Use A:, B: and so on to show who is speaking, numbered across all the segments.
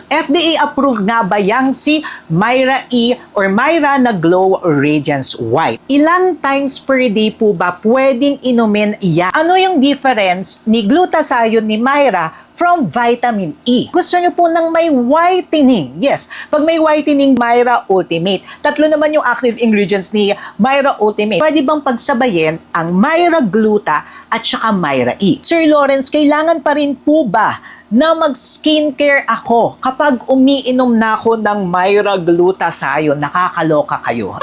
A: FDA approved nga ba yang si Myra E or Myra na Glow Radiance White? Ilang times per day po ba pwedeng inumin yan? Ano yung difference ni glutathione ni Myra from vitamin E? Gusto nyo po ng may whitening? Yes, pag may whitening, Myra Ultimate. Tatlo naman yung active ingredients ni Myra Ultimate. Pwede bang pagsabayin ang Myra Gluta at saka Myra E? Sir Lawrence, kailangan pa rin po ba na mag-skincare ako kapag umiinom na ako ng Myra Glutathione? Nakakaloka kayo.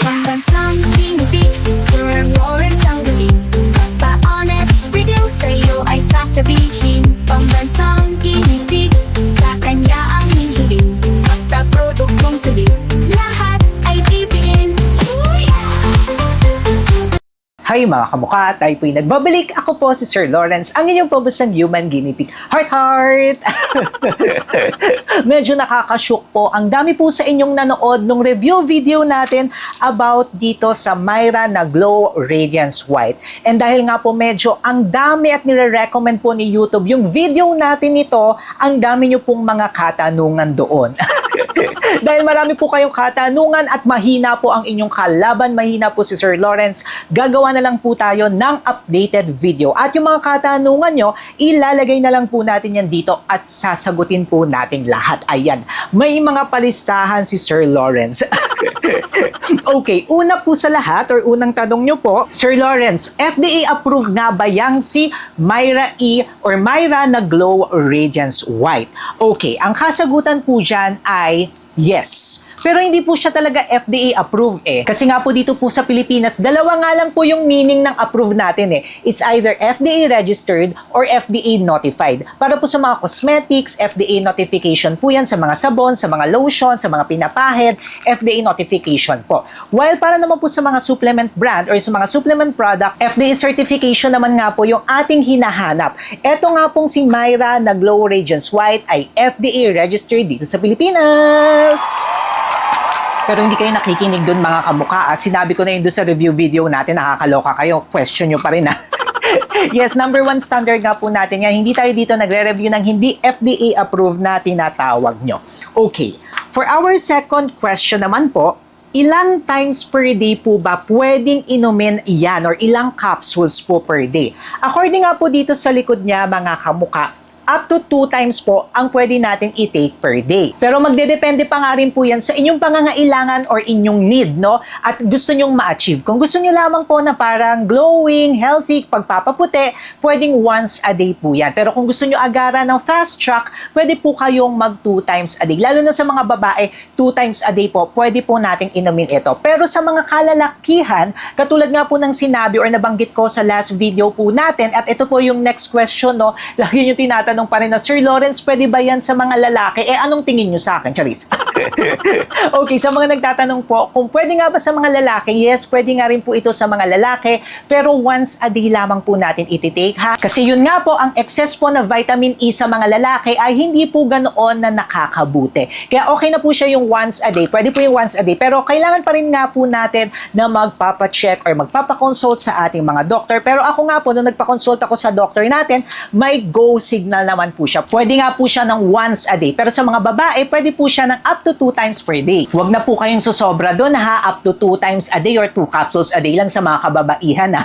B: Pambansang tinipid, Sir Lawrence ang galing. Basta honest, review sa'yo ay sasabihin. Pambansang tinipid, sa kanya ang hihiling. Basta produktong salit, lahat ay bibiin.
A: Hi mga kamukha, tayo po'y nagbabalik. Ako po si Sir Lawrence, ang inyong pabasang human guinea pig. Heart! Medyo nakakashook po. Ang dami po sa inyong nanood nung review video natin about dito sa Myra na Glow Radiance White. And dahil nga po medyo ang dami at nire-recommend po ni YouTube yung video natin ito, ang dami nyo pong mga katanungan doon. Dahil marami po kayong katanungan at mahina po ang inyong kalaban, mahina po si Sir Lawrence, gagawa na lang po tayo ng updated video. At yung mga katanungan nyo, ilalagay na lang po natin yan dito at sasagutin po natin lahat. Ayan, may mga palistahan si Sir Lawrence. Okay, una po sa lahat or unang tanong nyo po, Sir Lawrence, FDA approved nga ba yang si Myra E or Myra na Glow Radiance White? Okay, ang kasagutan po dyan ay yes. Pero hindi po siya talaga FDA approved eh. Kasi nga po dito po sa Pilipinas, dalawa nga lang po yung meaning ng approved natin eh. It's either FDA registered or FDA notified. Para po sa mga cosmetics, FDA notification po yan sa mga sabon, sa mga lotion, sa mga pinapahid, FDA notification po. While para naman po sa mga supplement brand or sa mga supplement product, FDA certification naman nga po yung ating hinahanap. Ito nga pong si Myra na Glow Radiance White ay FDA registered dito sa Pilipinas. Pero hindi kayo nakikinig doon mga kamukha. Sinabi ko na yun doon sa review video natin, nakakaloka kayo. Question nyo pa rin ha. Yes, number one standard nga po natin yan. Hindi tayo dito nagre-review ng hindi FDA approved na tinatawag nyo. Okay, for our second question naman po, ilang times per day po ba pwedeng inumin yan or ilang capsules po per day? According nga po dito sa likod niya mga kamukha, up to 2 times po ang pwede natin i-take per day. Pero magdedepende pa nga rin po yan sa inyong pangangailangan or inyong need, no? At gusto nyong ma-achieve. Kung gusto nyo lamang po na parang glowing, healthy, pagpapaputi, pwedeng once a day po yan. Pero kung gusto nyo agaran ng fast track, pwede po kayong mag 2 times a day. Lalo na sa mga babae, 2 times a day po, pwede po nating inumin ito. Pero sa mga kalalakihan, katulad nga po ng sinabi or nabanggit ko sa last video po natin, at ito po yung next question, no? Lagi nyo tinatanong pa rin na, Sir Lawrence, pwede ba yan sa mga lalaki? Eh, anong tingin nyo sa akin? Charis. Okay, sa mga nagtatanong po, kung pwede nga ba sa mga lalaki? Yes, pwede nga rin po ito sa mga lalaki, pero once a day lamang po natin ititake, ha? Kasi yun nga po, ang excess po na vitamin E sa mga lalaki ay hindi po ganoon na nakakabuti. Kaya okay na po siya yung once a day. Pwede po yung once a day, pero kailangan pa rin nga po natin na magpapacheck or magpapakonsult sa ating mga doktor. Pero ako nga po, nung nagpakonsult ako sa doktor natin, may go signal naman po siya. Pwede nga po siya ng once a day. Pero sa mga babae, pwede po siya ng up to 2 times per day. Huwag na po kayong susobra doon ha, up to 2 times a day or 2 capsules a day lang sa mga kababaihan ha.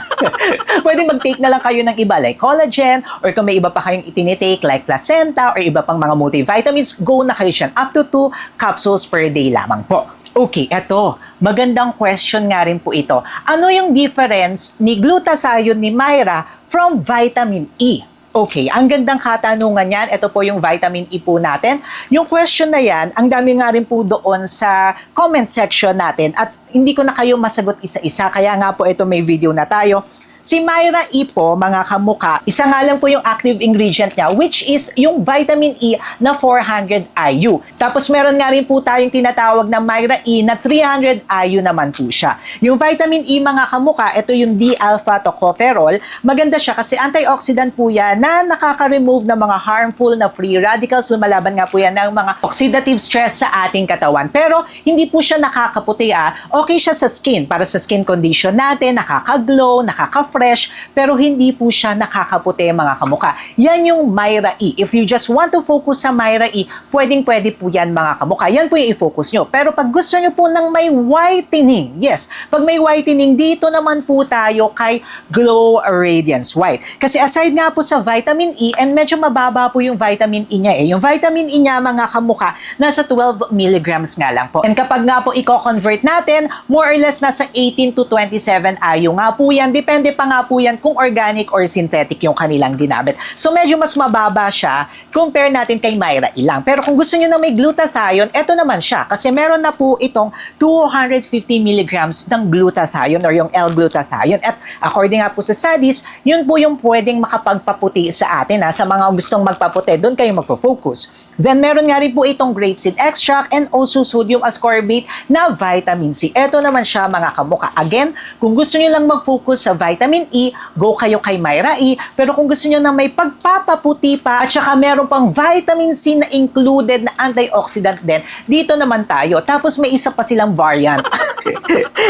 A: Pwede mag-take na lang kayo ng iba like collagen or kung may iba pa kayong itinitake like placenta or iba pang mga multivitamins, go na kayo siya. Up to 2 capsules per day lamang po. Okay, eto. Magandang question nga rin po ito. Ano yung difference ni glutathione ni Myra from vitamin E? Okay, ang gandang katanungan yan. Ito po yung vitamin E po natin. Yung question na yan, ang dami nga rin po doon sa comment section natin at hindi ko na kayo masagot isa-isa. Kaya nga po ito may video na tayo. Si Myra E po, mga kamukha, isa nga lang po yung active ingredient niya, which is yung vitamin E na 400 IU. Tapos meron nga rin po tayong tinatawag na Myra E na 300 IU naman po siya. Yung vitamin E, mga kamukha, ito yung D-alpha tocopherol. Maganda siya kasi antioxidant po yan na nakaka-remove ng mga harmful na free radicals. Lumalaban nga po yan ng mga oxidative stress sa ating katawan. Pero hindi po siya nakakaputi. Okay siya sa skin, para sa skin condition natin, nakaka-glow, nakaka-fresh, fresh, pero hindi po siya nakakaputi mga kamukha. Yan yung Myra E. If you just want to focus sa Myra E, pwede po yan mga kamukha. Yan po yung i-focus nyo. Pero pag gusto nyo po ng may whitening, yes, pag may whitening, dito naman po tayo kay Glow Radiance White. Kasi aside nga po sa vitamin E, and medyo mababa po yung vitamin E niya eh. Yung vitamin E niya mga kamukha, nasa 12 milligrams nga lang po. And kapag nga po i-convert natin, more or less nasa 18 to 27 IU nga po yan. Depende pa nga po yan kung organic or synthetic yung kanilang ginamit. So medyo mas mababa siya compare natin kay Myra ilang. Pero kung gusto nyo na may glutathione, eto naman siya. Kasi meron na po itong 250 milligrams ng glutathione or yung L-glutathione. At according nga po sa studies, yun po yung pwedeng makapagpaputi sa atin. Sa mga gustong magpaputi, doon kayo magpo-focus. Then meron nga rin po itong grapeseed extract and also sodium ascorbate na vitamin C. Ito naman siya mga kamukha. Again, kung gusto nyo lang mag-focus sa vitamin E, go kayo kay Myra E. Pero kung gusto nyo na may pagpapaputi pa at saka meron pang vitamin C na included na antioxidant din, dito naman tayo. Tapos may isa pa silang variant.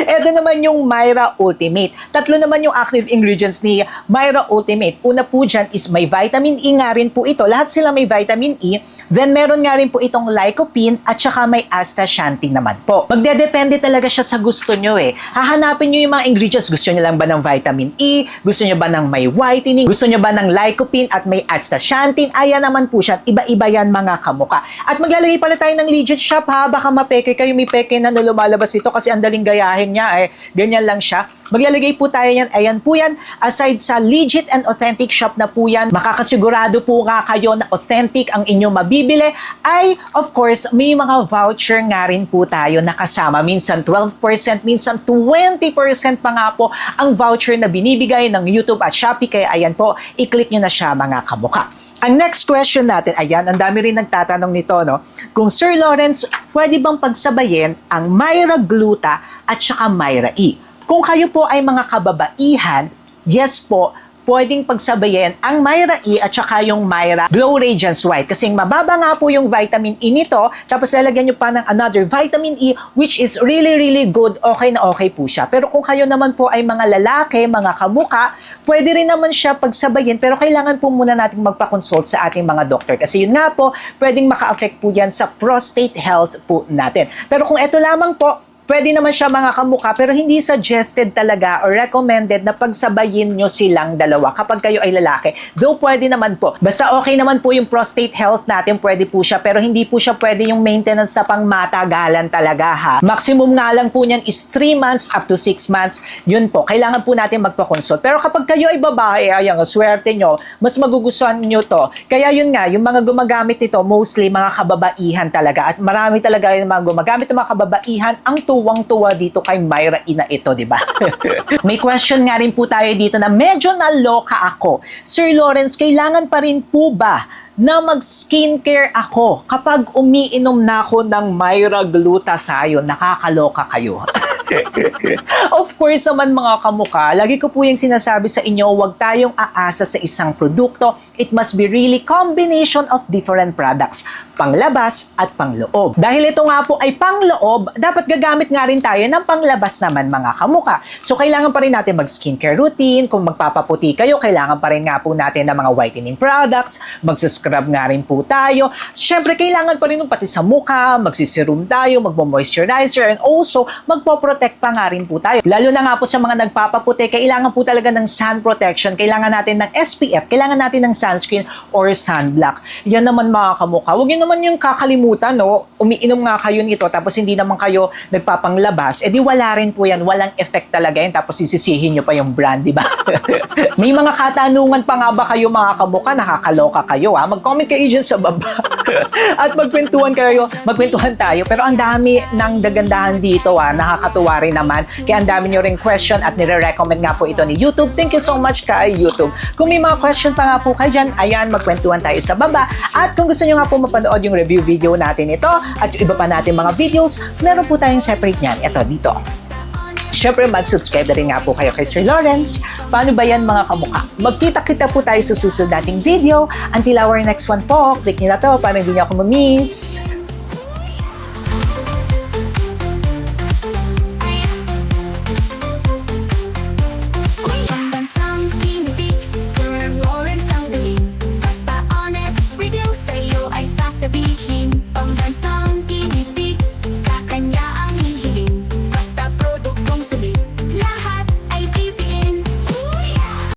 A: Ito naman yung Myra Ultimate. Tatlo naman yung active ingredients ni Myra Ultimate. Una po dyan is may vitamin E nga rin po ito. Lahat sila may vitamin E. Then meron nga rin po itong lycopene at saka may astaxanthin naman po. Magdedepende talaga siya sa gusto nyo eh. Hahanapin nyo yung mga ingredients. Gusto nyo lang ba ng vitamin E? Gusto nyo ba ng may whitening? Gusto nyo ba ng lycopene at may astaxanthin? Ayan naman po siya. Iba-iba yan mga kamuka. At maglalagay pala tayo ng legit shop ha. Baka mapeke kayo. May peke na lumalabas ito kasi ang daling gayahin niya eh. Ganyan lang siya. Maglalagay po tayo yan. Ayan po yan. Aside sa legit and authentic shop na po yan, makakasigurado po nga kayo na authentic ang inyong mabibili, ay of course may mga voucher nga rin po tayo nakasama. Minsan 12%, minsan 20% pa nga po ang voucher na binibigay ng YouTube at Shopee. Kaya ayan po, i-click nyo na siya mga kamuka. Ang next question natin, ayan, ang dami rin nagtatanong nito, no? Kung Sir Lawrence, pwede bang pagsabayin ang Myra Gluta at saka Myra E? Kung kayo po ay mga kababaihan, yes po, pwedeng pagsabayin ang Myra E at saka yung Myra Glow Radiance White. Kasi mababa nga po yung vitamin E nito, tapos lalagyan nyo pa ng another vitamin E, which is really, really good. Okay na okay po siya. Pero kung kayo naman po ay mga lalaki, mga kamuka, pwede rin naman siya pagsabayin, pero kailangan po muna natin magpa-consult sa ating mga doktor. Kasi yun nga po, pwedeng maka-affect po yan sa prostate health po natin. Pero kung ito lamang po, pwede naman siya mga kamuka, pero hindi suggested talaga or recommended na pagsabayin nyo silang dalawa kapag kayo ay lalaki. Though pwede naman po. Basta okay naman po yung prostate health natin, pwede po siya, pero hindi po siya pwede yung maintenance na pang matagalan talaga ha. Maximum nga lang po niyan is 3 months up to 6 months. Yun po, kailangan po natin magpa-consult. Pero kapag kayo ay babae, ayan, swerte nyo, mas magugustuhan nyo to. Kaya yun nga, yung mga gumagamit nito, mostly mga kababaihan talaga. At marami talaga yung mga gumagamit ng mga kababaihan ang tuwang-tuwa dito kay Myra E na ito, di ba? May question nga rin po tayo dito na medyo naloka ako. Sir Lawrence, kailangan pa rin po ba na mag-skincare ako kapag umiinom na ako ng Myra Glutathione? Nakakaloka kayo. Of course naman mga kamuka, lagi ko po yung sinasabi sa inyo, huwag tayong aasa sa isang produkto. It must be really combination of different products, panglabas at pangloob. Dahil ito nga po ay pangloob, dapat gagamit nga rin tayo ng panglabas naman mga kamuka. So kailangan pa rin natin mag-skincare routine. Kung magpapaputi kayo, kailangan pa rin nga po natin ng mga whitening products. Magsascrub nga rin po tayo. Siyempre, kailangan pa rin pati sa mukha, magsisirum tayo, magmo-moisturizer, and also magpo-protect pa nga rin po tayo. Lalo na nga po sa mga nagpapaputi, kailangan po talaga ng sun protection. Kailangan natin ng SPF, kailangan natin ng sunscreen or sunblock. Yan naman mga kamuka. Huwag yun naman yung kakalimutan, no? Umiinom nga kayo nito tapos hindi naman kayo nagpapanglabas, di wala rin po yan, walang effect talaga yan, tapos sisisihin nyo pa yung brand, di ba? May mga katanungan pa nga ba kayo mga kamuka? Nakakaloka kayo ha? Mag-comment kayo dyan sa baba. At magkwentuhan tayo. Pero ang dami ng dagandahan dito ha, nakakatuwa rin naman. Kaya ang dami nyo rin question at nire-recommend nga po ito ni YouTube. Thank you so much kay YouTube. Kung may mga question pa nga po kayo dyan, ayan, magkwentuhan tayo sa baba. At kung gusto nyo nga po mapanood yung review video natin ito at yung iba pa natin mga videos, meron po tayong separate niyan. Ito, dito. Siyempre, mag-subscribe na rin nga po kayo kay Sir Lawrence. Paano ba yan mga kamuka? Magkita-kita po tayo sa susunod nating video. Until our next one po, click nyo na to para hindi nyo ako ma-miss.